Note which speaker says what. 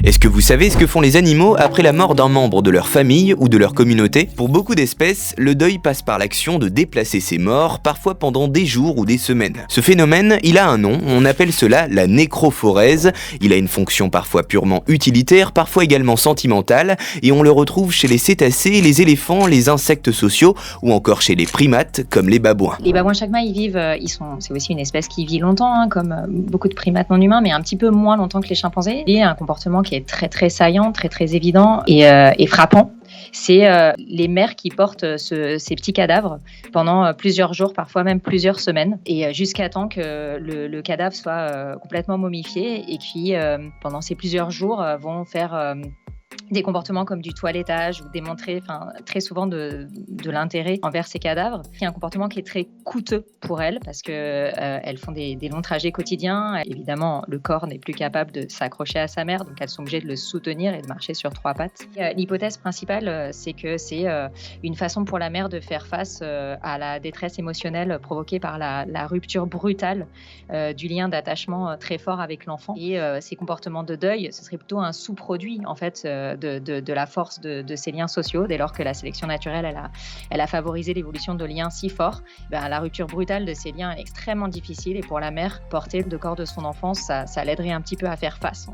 Speaker 1: Est-ce que vous savez ce que font les animaux après la mort d'un membre de leur famille ou de leur communauté ? Pour beaucoup d'espèces, le deuil passe par l'action de déplacer ces morts, parfois pendant des jours ou des semaines. Ce phénomène, il a un nom, on appelle cela la nécrophorèse. Il a une fonction parfois purement utilitaire, parfois également sentimentale, et on le retrouve chez les cétacés, les éléphants, les insectes sociaux, ou encore chez les primates comme les babouins.
Speaker 2: Les babouins chacma, c'est aussi une espèce qui vit longtemps, comme beaucoup de primates non humains, mais un petit peu moins longtemps que les chimpanzés. Il y a un comportement qui est très très saillant, très très évident et frappant. C'est les mères qui portent ces petits cadavres pendant plusieurs jours, parfois même plusieurs semaines, et jusqu'à temps que le cadavre soit complètement momifié, et qui, pendant ces plusieurs jours, vont faire des comportements comme du toilettage ou démontrer très souvent de l'intérêt envers ces cadavres. Il y a un comportement qui est très coûteux pour elles parce qu'elles font des longs trajets quotidiens. Évidemment, le corps n'est plus capable de s'accrocher à sa mère, donc elles sont obligées de le soutenir et de marcher sur 3 pattes. L'hypothèse principale, c'est que c'est une façon pour la mère de faire face à la détresse émotionnelle provoquée par la rupture brutale du lien d'attachement très fort avec l'enfant. Et ces comportements de deuil, ce serait plutôt un sous-produit en fait de la force de ces liens sociaux. Dès lors que la sélection naturelle elle a favorisé l'évolution de liens si forts, la rupture brutale de ces liens est extrêmement difficile, et pour la mère, porter le corps de son enfant, ça l'aiderait un petit peu à faire face.